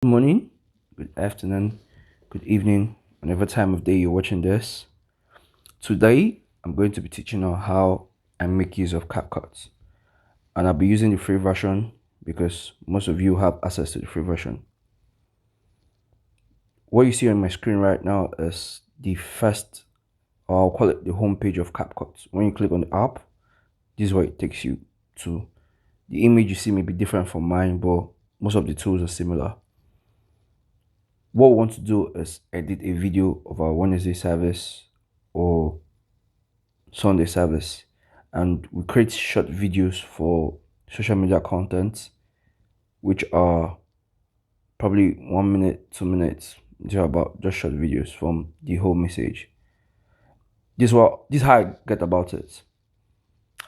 Good morning, good afternoon, good evening, whatever time of day you're watching this. Today, I'm going to be teaching on how I make use of Capcut. And I'll be using the free version because most of you have access to the free version. What you see on my screen right now is the first, or I'll call it the home page of Capcut. When you click on the app, this is where it takes you to. The image you see may be different from mine, but most of the tools are similar. What we want to do is edit a video of our Wednesday service or Sunday service, and we create short videos for social media content, which are probably 1 minute, 2 minutes. They're about just short videos from the whole message. This is how I get about it.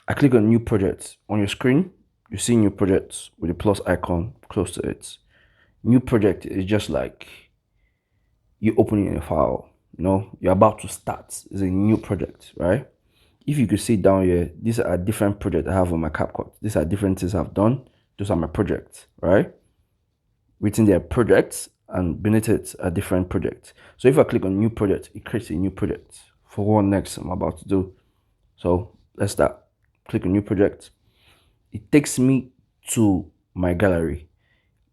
I click on new project on your screen. You see new projects with a plus icon close to it. New project is just like you opening a file. You're about to start. It's a new project, right? If you could see down here, these are different projects I have on my Capcut. These are different things I've done. Those are my projects, right? Within their projects and beneath it are different projects. So if I click on new project, it creates a new project for what next I'm about to do. So let's start. Click on new project. It takes me to my gallery.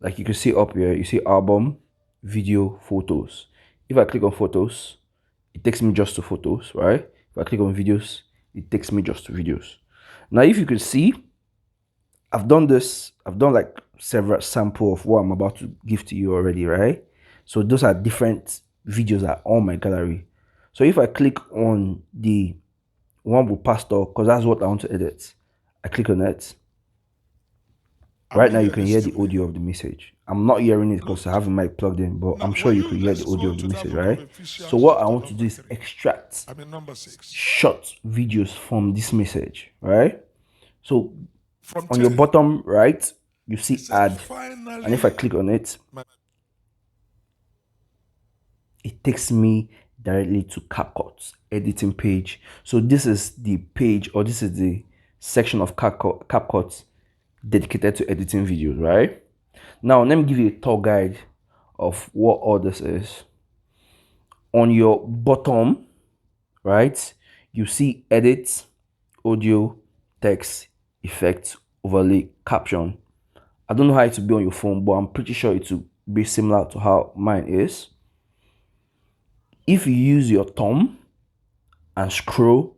Like you can see up here, you see album, video, photos. If I click on photos, it takes me just to photos, right? If I click on videos, it takes me just to videos. Now, if you could see, I've done like several sample of what I'm about to give to you already, right? So those are different videos that are on my gallery. So if I click on the one with pastor, because that's what I want to edit, I click on it. Right now, you can hear the audio of the message. I'm not hearing it because I have a mic plugged in, but I'm sure you could hear the audio of the message, right? So what I want to do is extract short videos from this message, right? So on your bottom right, you see add, and if I click on it, it takes me directly to Capcut's editing page. So this is the page, or this is the section of Capcut dedicated to editing videos, right? Now, let me give you a tour guide of what all this is. On your bottom, right, you see edit, audio, text, effect, overlay, caption. I don't know how it will be on your phone, but I'm pretty sure it will be similar to how mine is. If you use your thumb and scroll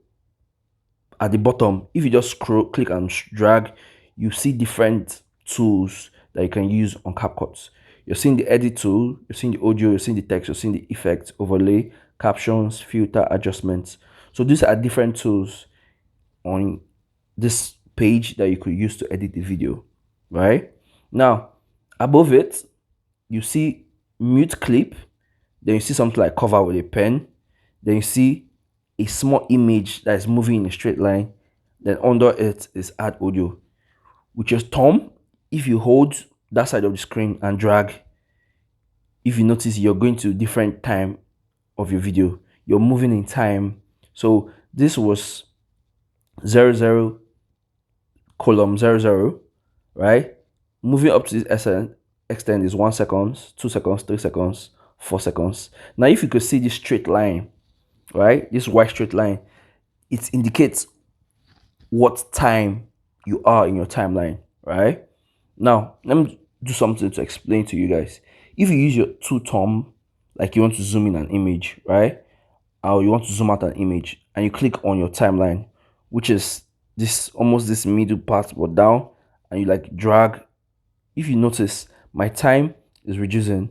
at the bottom, if you just scroll, click and drag, you see different tools that you can use on Capcut. You're seeing the edit tool, you're seeing the audio, you're seeing the text, you're seeing the effect, overlay, captions, filter, adjustments. So these are different tools on this page that you could use to edit the video, right? Now, above it, you see mute clip, then you see something like cover with a pen, then you see a small image that is moving in a straight line, then under it is add audio. With your thumb, if you hold that side of the screen and drag, if you notice, you're going to different time of your video. You're moving in time. So this was 00 column 00, right? Moving up to this extent is 1 second, 2 seconds, 3 seconds, 4 seconds. Now, if you could see this straight line, right? This white straight line, it indicates what time you are in your timeline, right? Now, let me do something to explain to you guys. If you use your two thumb, like you want to zoom in an image, right? Or you want to zoom out an image, and you click on your timeline, which is this almost this middle part but down, and you like drag. If you notice, my time is reducing.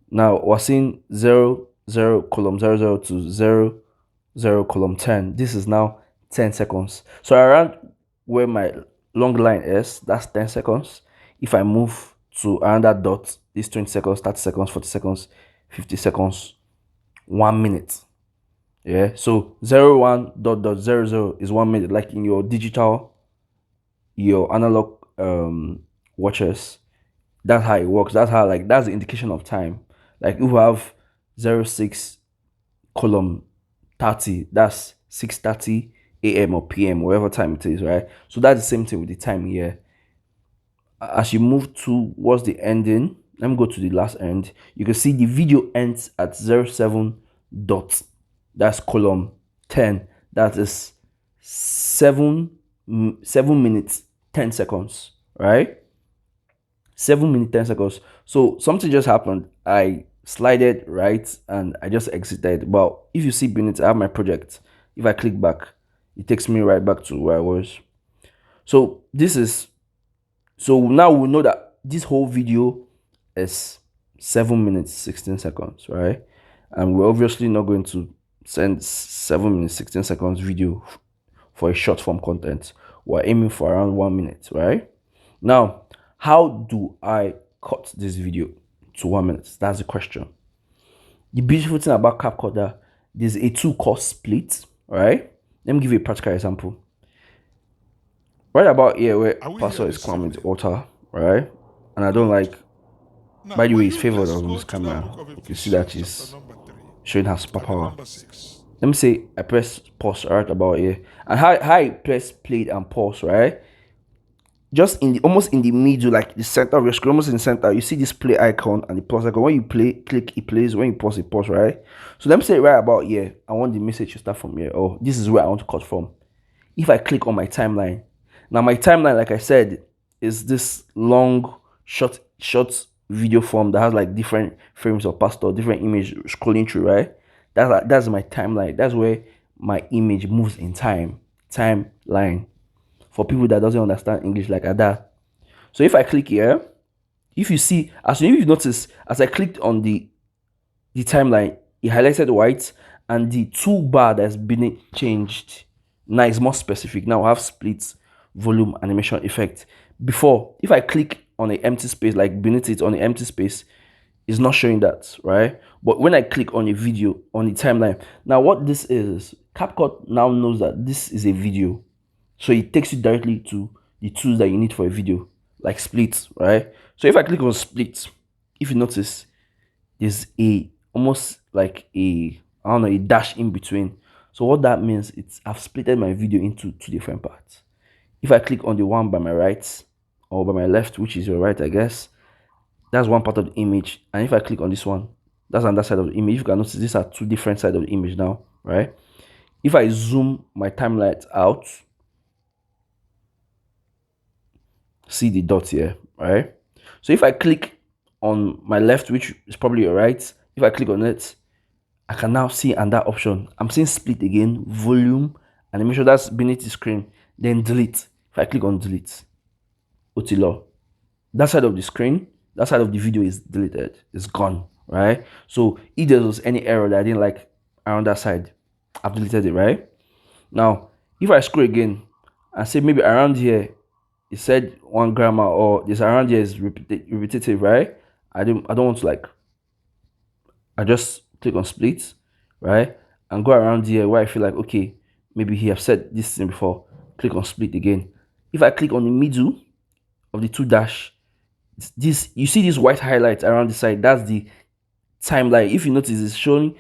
Now we're seeing 00 column 00 to 00 column 10. This is now 10 seconds. So around where my long line is, that's 10 seconds. If I move to around that dot, this 20 seconds, 30 seconds, 40 seconds, 50 seconds, 1 minute. Yeah, so 01 dot dot 00 is 1 minute, like in your digital, your analog watches. That's how it works. That's how, like, that's the indication of time. Like if you have 06 column 30, that's 6:30 a.m. or p.m., whatever time it is, right? So that's the same thing with the time here. As you move towards the ending, let me go to the last end. You can see the video ends at 07 dot, that's column 10. That is 7 minutes 10 seconds, right? 7 minutes 10 seconds. So something just happened. I slided right and I just exited. But if you see beneath, I have my project. If I click back, it takes me right back to where I was. So this is, so now we know that this whole video is 7 minutes 16 seconds, right? And we're obviously not going to send 7 minutes 16 seconds video for a short form content. We're aiming for around 1 minute, right? Now, how do I cut this video to 1 minute? That's the question. The beautiful thing about Capcut that there's a 2 cost split, right? Let me give you a practical example. Right about here where Pastor is climbing the altar, right? And I don't like, by the way, he's favored on this camera. You can see that he's showing her superpower. Let me say I press pause right about here. And how I press played and pause, right? Just in the, almost in the middle, like the center of your screen, almost in the center, you see this play icon and the plus icon. When you play, click, it plays. When you pause, it pause, right? So let me say right about here, I want the message to start from here. Oh, this is where I want to cut from. If I click on my timeline, now my timeline, like I said, is this long, short video form that has like different frames of pastor, different image scrolling through, right? That's my timeline. That's where my image moves in timeline. For people that doesn't understand English like that. So if I click here, if you see, as you notice, as I clicked on the timeline, it highlighted white and the toolbar that's been changed. Now it's more specific. Now I have split, volume, animation, effect. Before, if I click on an empty space, like beneath it on the empty space, it's not showing that, right? But when I click on a video on the timeline, now what this is, Capcut now knows that this is a video. So it takes you directly to the tools that you need for a video, like split, right? So if I click on split, if you notice, there's a almost like a, I don't know, a dash in between. So what that means, it's I've splitted my video into 2 different parts. If I click on the one by my right or by my left, which is your right, I guess, that's one part of the image. And if I click on this one, that's on that side of the image. You can notice these are 2 different sides of the image now, right? If I zoom my timeline out, see the dot here, right? So if I click on my left, which is probably your right, if I click on it, I can now see under option, I'm seeing split again, volume, animation, that's beneath the screen, then delete. If I click on delete, Otilo, that side of the screen, that side of the video is deleted, it's gone, right? So if there was any error that I didn't like around that side, I've deleted it, right? Now, if I scroll again and say maybe around here, it said one grammar or this around here is repetitive, right? I don't want to like, I just click on split, right? And go around here where I feel like, okay, maybe he have said this thing before. Click on split again. If I click on the middle of the 2 dash, this, you see this white highlight around the side, that's the timeline. If you notice, it's showing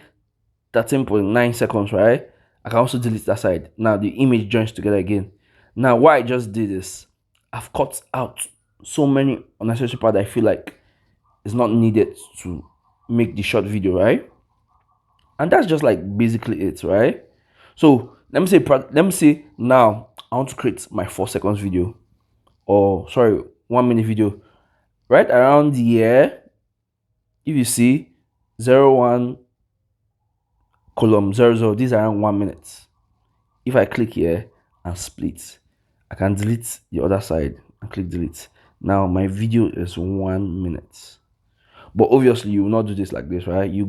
13.9 seconds, right? I can also delete that side. Now the image joins together again. Now what I just did is I've cut out so many unnecessary parts that I feel like is not needed to make the short video, right? And that's just like basically it, right? So let me say now I want to create my 4 seconds video, or sorry, 1 minute video. Right around here, if you see 01 column 00, these are around 1 minute. If I click here and split, I can delete the other side and click delete. Now my video is 1 minute. But obviously you will not do this like this, right? You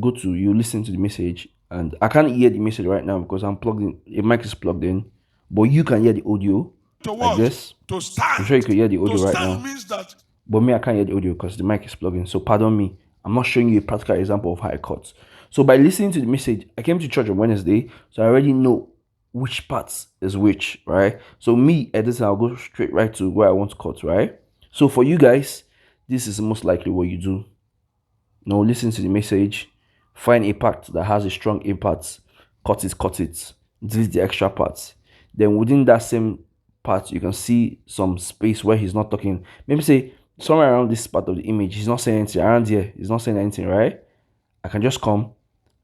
listen to the message, and I can't hear the message right now because I'm plugged in, the mic is plugged in, but you can hear the audio like this. I'm sure you can hear the audio right now. But me, I can't hear the audio because the mic is plugged in. So pardon me, I'm not showing you a practical example of how I cut. So by listening to the message, I came to church on Wednesday, so I already know which parts is which, right? So me editing, I'll go straight right to where I want to cut, right? So for you guys, this is most likely what you do. Now listen to the message, find a part that has a strong impact, cut it, delete the extra parts. Then within that same part, you can see some space where he's not talking. Maybe say somewhere around this part of the image, he's not saying anything. Around here, he's not saying anything, right? I can just come,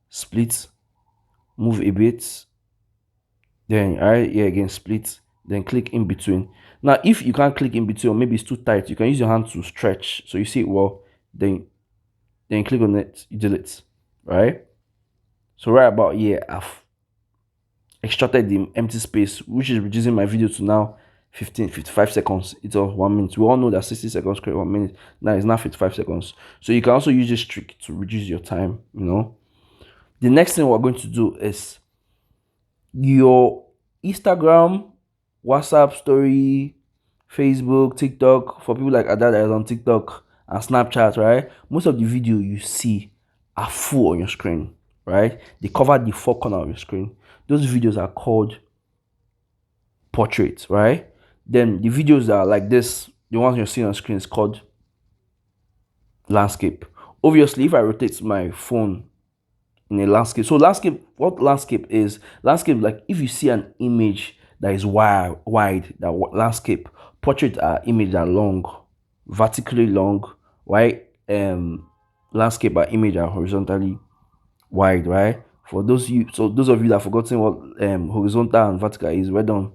split, move a bit, then right here again, split, then click in between. Now, if you can't click in between, or maybe it's too tight, you can use your hand to stretch. So you see it well, then click on it, you delete, right? So right about here, I've extracted the empty space, which is reducing my video to now 55 seconds. It's all 1 minute. We all know that 60 seconds create 1 minute. Now it's now 55 seconds. So you can also use this trick to reduce your time, you know. The next thing we're going to do is your Instagram, WhatsApp story, Facebook, TikTok. For people like Ada that is on TikTok and Snapchat, right? Most of the video you see are full on your screen, right? They cover the four corner of your screen. Those videos are called portraits, right? Then the videos that are like this, the ones you're seeing on screen, is called landscape. Obviously, if I rotate my phone in a landscape, so landscape, what landscape is? Landscape, like if you see an image that is wide, that landscape. Portrait are image that are long, vertically long, right? Landscape are image that are horizontally wide, right? For those you, so those of you that have forgotten what horizontal and vertical is, well done.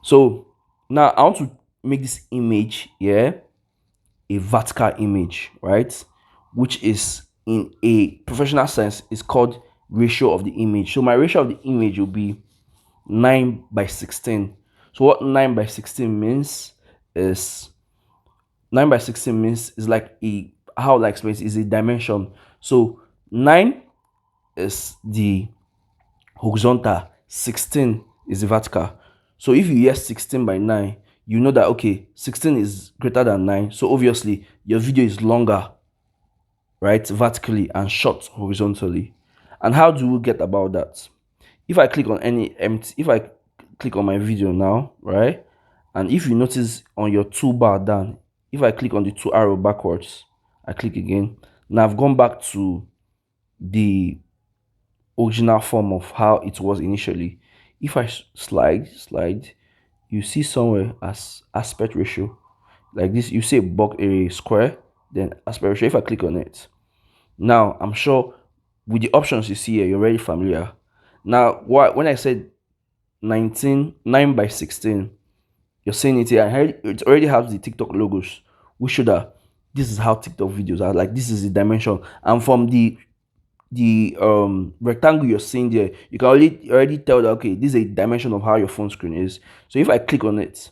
So now I want to make this image here a vertical image, right? Which is in a professional sense is called ratio of the image. So my ratio of the image will be 9 by 16. So what 9 by 16 means is 9 by 16 means is like a, how like space is a dimension. So 9 is the horizontal, 16 is the vertical. So if you hear 16 by 9, you know that okay, 16 is greater than 9. So obviously your video is longer, right, vertically, and short horizontally. And how do we get about that? If I click on any empty, if I click on my video now, right, and if you notice on your toolbar down, if I click on the two arrow backwards, I click again. Now I've gone back to the original form of how it was initially. If I slide, you see somewhere as aspect ratio like this. You see a box, a square, then aspect ratio. If I click on it, now I'm sure with the options you see here, you're very familiar. Now, when I said 9 by 16, you're seeing it here. It already has the TikTok logos, which show that this is how TikTok videos are. Like this is the dimension, and from the rectangle you're seeing there, you can already tell that okay, this is a dimension of how your phone screen is. So if I click on it,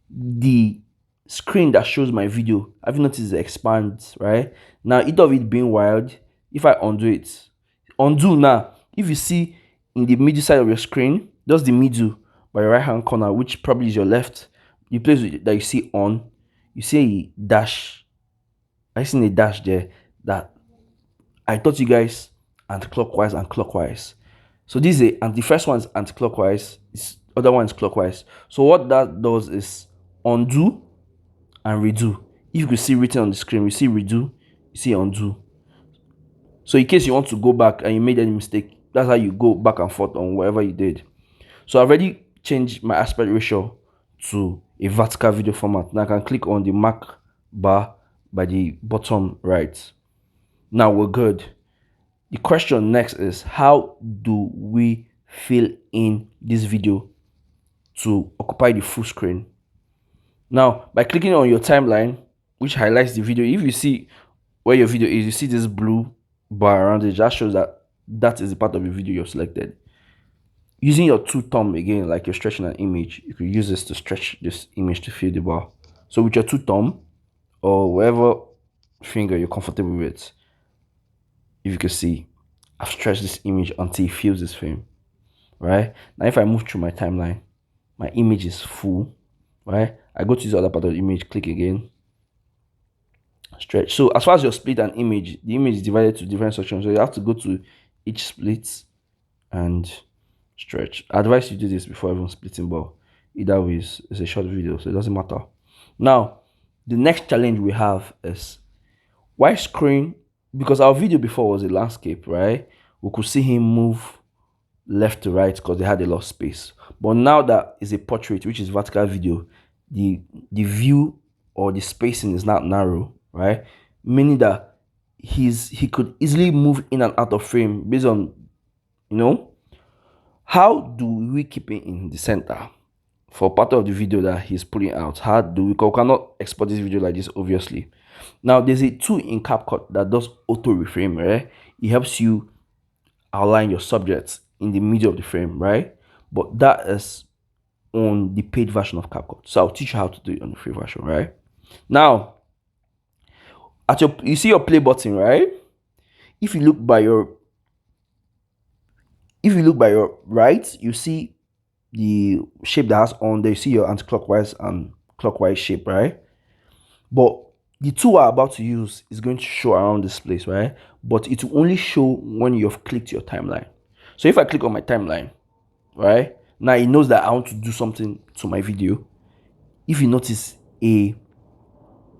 the screen that shows my video, have you noticed it expands, right? Now instead of it being wild, if I undo it, undo now, if you see in the middle side of your screen, just the middle by your right hand corner, which probably is your left, the place that you see on, you see a dash. I seen a dash there that I taught you guys anti-clockwise and clockwise. So this is and the first one is anti-clockwise, this other one is clockwise. So what that does is undo and redo. If you could see written on the screen, you see redo, you see undo. So in case you want to go back and you made any mistake, that's how you go back and forth on whatever you did. So I've already changed my aspect ratio to a vertical video format. Now I can click on the mark bar by the bottom right. Now we're good. The question next is, how do we fill in this video to occupy the full screen? Now, by clicking on your timeline, which highlights the video, if you see where your video is, you see this blue bar around it, that shows that that is the part of the video you've selected. Using your two thumb again, like you're stretching an image, you could use this to stretch this image to fill the bar. So with your two thumb or whatever finger you're comfortable with, if you can see, I've stretched this image until it fills this frame, right? Now if I move through my timeline, my image is full, right? I go to the other part of the image, click again, stretch. So as far as your split an image, the image is divided to different sections, so you have to go to each split and stretch. I advise you do this before even splitting, but either way it's a short video, so it doesn't matter. Now the next challenge we have is why screen, because our video before was a landscape, right? We could see him move left to right because they had a lot of space. But now that is a portrait, which is vertical video, the view or the spacing is not narrow, right? Meaning that he could easily move in and out of frame based on, you know, how do we keep it in the center for part of the video that he's pulling out? How do we cannot export this video like this, obviously. Now there's a tool in CapCut that does auto reframe, right? It helps you outline your subjects in the middle of the frame, right? But that is on the paid version of CapCut. So I'll teach you how to do it on the free version, right? Now, you see your play button, right? If you look by your right, you see the shape that has on there. You see your anti-clockwise and clockwise shape, right? But the tool I'm about to use is going to show around this place, right? But it will only show when you have clicked your timeline. So if I click on my timeline, right, now it knows that I want to do something to my video. If you notice, a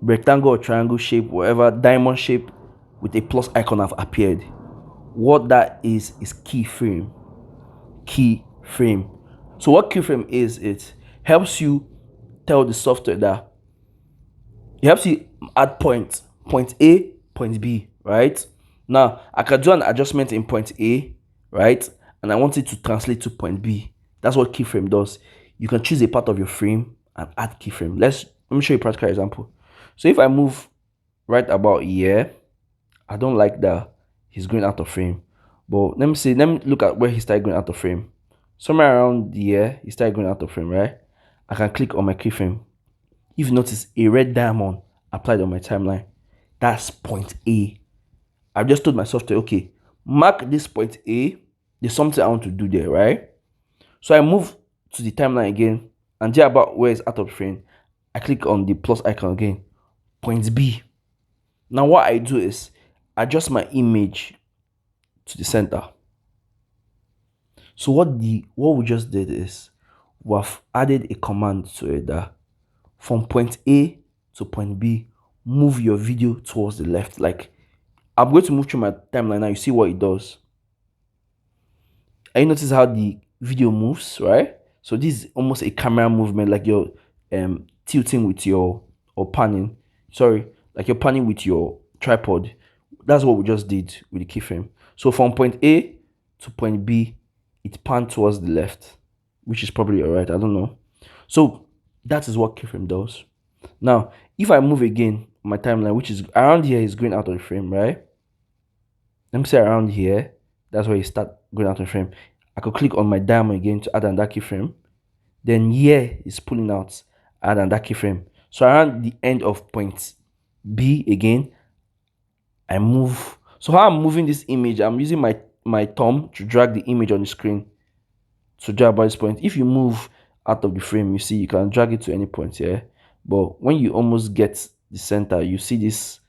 rectangle or triangle shape, whatever, diamond shape with a plus icon have appeared. What that is keyframe. So what keyframe is, it helps you tell the software that it helps you add point A, point B, right? Now I can do an adjustment in point A, right, and I want it to translate to point B. That's what keyframe does. You can choose a part of your frame and add keyframe. Let me show you a practical example. So if I move right about here, I don't like that he's going out of frame, but let me look at where he started going out of frame. Somewhere around here he started going out of frame, right? I can click on my keyframe. If you notice, a red diamond applied on my timeline. That's point A. I've just told my software, okay, mark this point A. There's something I want to do there, right? So I move to the timeline again, and there about where it's out of frame, I click on the plus icon again, point B. Now what I do is adjust my image to the center. So what we just did is we've added a command to it that from point A to point B, move your video towards the left. Like, I'm going to move through my timeline now. You see what it does. And you notice how the video moves, right? So this is almost a camera movement, like you're tilting with your, or panning. Sorry, like you're panning with your tripod. That's what we just did with the keyframe. So from point A to point B, it panned towards the left, which is probably alright. I don't know. So that is what keyframe does. Now, if I move again my timeline, which is around here, is going out of the frame, right? Let me say around here, that's where you start going out of the frame. I could click on my diamond again to add another keyframe. Then here is pulling out, add another keyframe. So around the end of point B again, I move. So how I'm moving this image, I'm using my thumb to drag the image on the screen to drag by this point. If you move out of the frame, you see you can drag it to any point here. But when you almost get the center, you see this,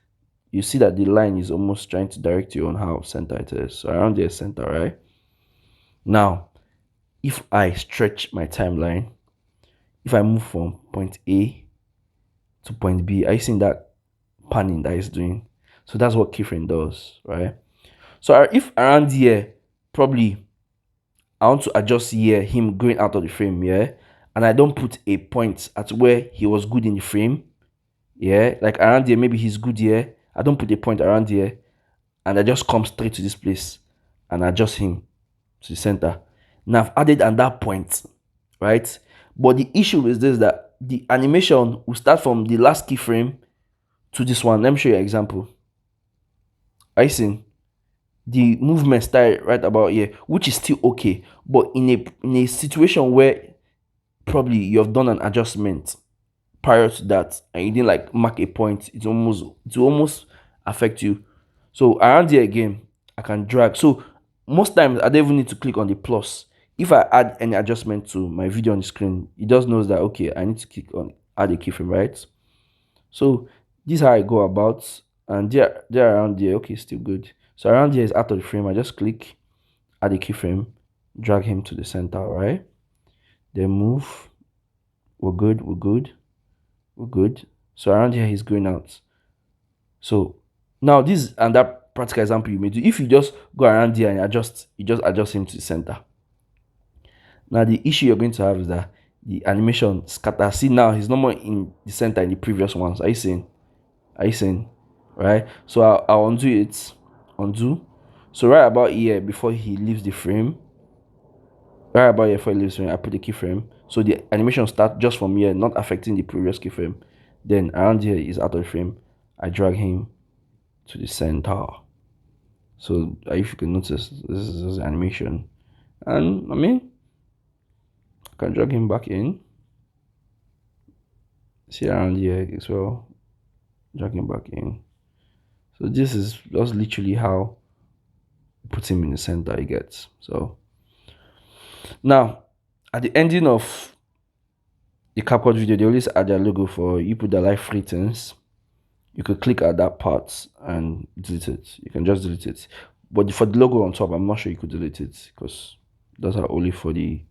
you see that the line is almost trying to direct you on how center it is. So around there, center, right? Now, if I stretch my timeline, if I move from point A to point B, are you seeing that panning that is doing? So that's what keyframe does, right? So if around here, probably I want to adjust here, him going out of the frame, yeah, and I don't put a point at where he was good in the frame, yeah, like around here, maybe he's good here, I don't put a point around here, and I just come straight to this place and adjust him to the center. Now I've added another point, right? But the issue is this, that the animation will start from the last keyframe to this one. Let me show you an example. Are you seeing? The movement started right about here, which is still okay, but in a situation where probably you have done an adjustment prior to that and you didn't like mark a point, it will almost affect you. So around here again, I can drag. So most times I don't even need to click on the plus. If I add any adjustment to my video on the screen, it just knows that okay, I need to click on add a keyframe, right? So this is how I go about, and they're around there. Okay, still good. So around here is out of the frame. I just click, add a keyframe, drag him to the center, right? Then move. We're good, we're good, we're good. So around here he's going out. So now this and that practical example you may do. If you just go around here and you just adjust him to the center. Now the issue you're going to have is that the animation scatter. See now he's no more in the center in the previous ones. Are you seeing? Are you seeing? Right? So I'll undo it. Undo. So right about here before he leaves the frame, right about here before he leaves the frame, I put the keyframe. So the animation start just from here, not affecting the previous keyframe. Then around here is out of the frame. I drag him to the center. So if you can notice, this is animation. And I mean, I can drag him back in. See around here as well. Drag him back in. So this is just literally how put him in the center he gets. So now at the ending of the Capcut video, they always add their logo for you put the live ratings. You could click at that part and delete it. You can just delete it. But for the logo on top, I'm not sure you could delete it because those are only for the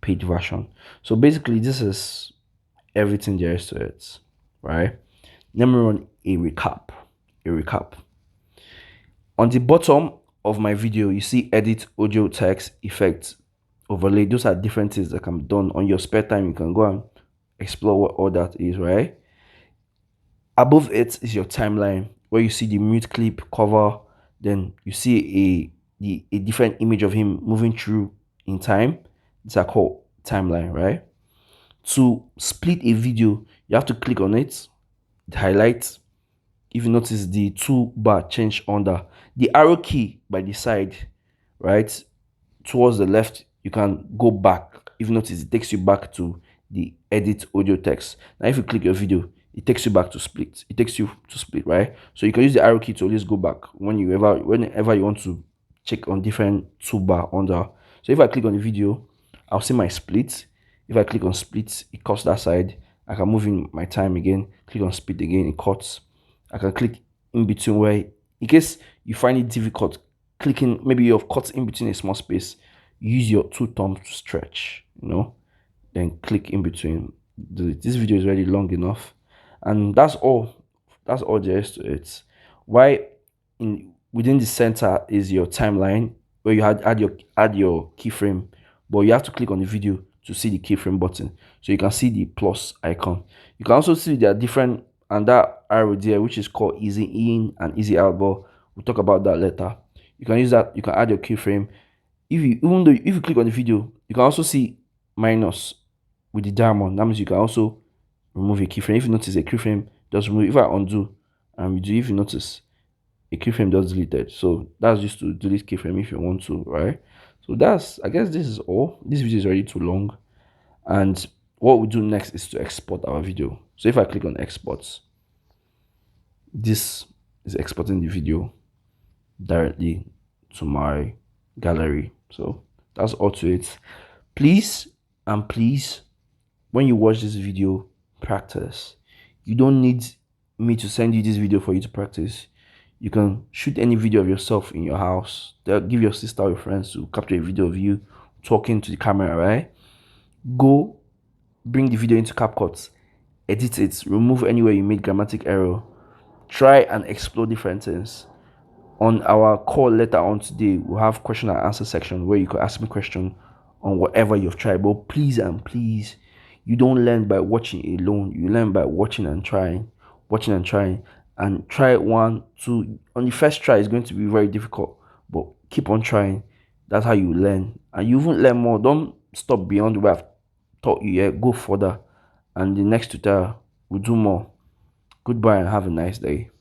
paid version. So basically, this is everything there is to it, right? Let me run a recap. A recap. On the bottom of my video, you see edit audio text effects overlay. Those are different things that can be done on your spare time. You can go and explore what all that is, right? Above it is your timeline where you see the mute clip cover, then you see a different image of him moving through in time. These are called timeline, right? To split a video, you have to click on it, highlight. If you notice the toolbar change under the arrow key by the side, right towards the left, you can go back. If you notice, it takes you back to the edit audio text. Now if you click your video, it takes you back to split. It takes you to split, right? So you can use the arrow key to always go back whenever you want to check on different toolbar under. So if I click on the video, I'll see my split. If I click on split, it cuts that side. I can move in my time again, click on split again, it cuts. I can click in between where, in case you find it difficult clicking, maybe you've cut in between a small space, use your two thumbs to stretch, then click in between. This video is already long enough, and that's all there is to it. Why within the center is your timeline where you add your keyframe, but you have to click on the video to see the keyframe button, so you can see the plus icon. You can also see there are different, and that arrow there which is called easy in and easy out, but we'll talk about that later. You can use that. You can add your keyframe. Even though if you click on the video, you can also see minus with the diamond. That means you can also remove a keyframe. If you notice a keyframe does remove. If I undo and redo, if you notice a keyframe does deleted. So that's just to delete keyframe if you want to, right? So I guess this is all. This video is already too long, and what we do next is to export our video. So if I click on exports, this is exporting the video directly to my gallery. So that's all to it. Please when you watch this video, practice. You don't need me to send you this video for you to practice. You can shoot any video of yourself in your house. Give your sister or your friends to capture a video of you talking to the camera, right? Go bring the video into Capcut, edit it, remove anywhere you made grammatic error, try and explore different things. On our call later on today, we'll have question and answer section where you could ask me question on whatever you've tried. But please and please, you don't learn by watching alone. You learn by watching and trying, and try 1, 2. On the first try, it's going to be very difficult, but keep on trying. That's how you learn, and you even learn more. Don't stop beyond where I've taught you yet. Go further, and the next tutorial will do more. Goodbye and have a nice day.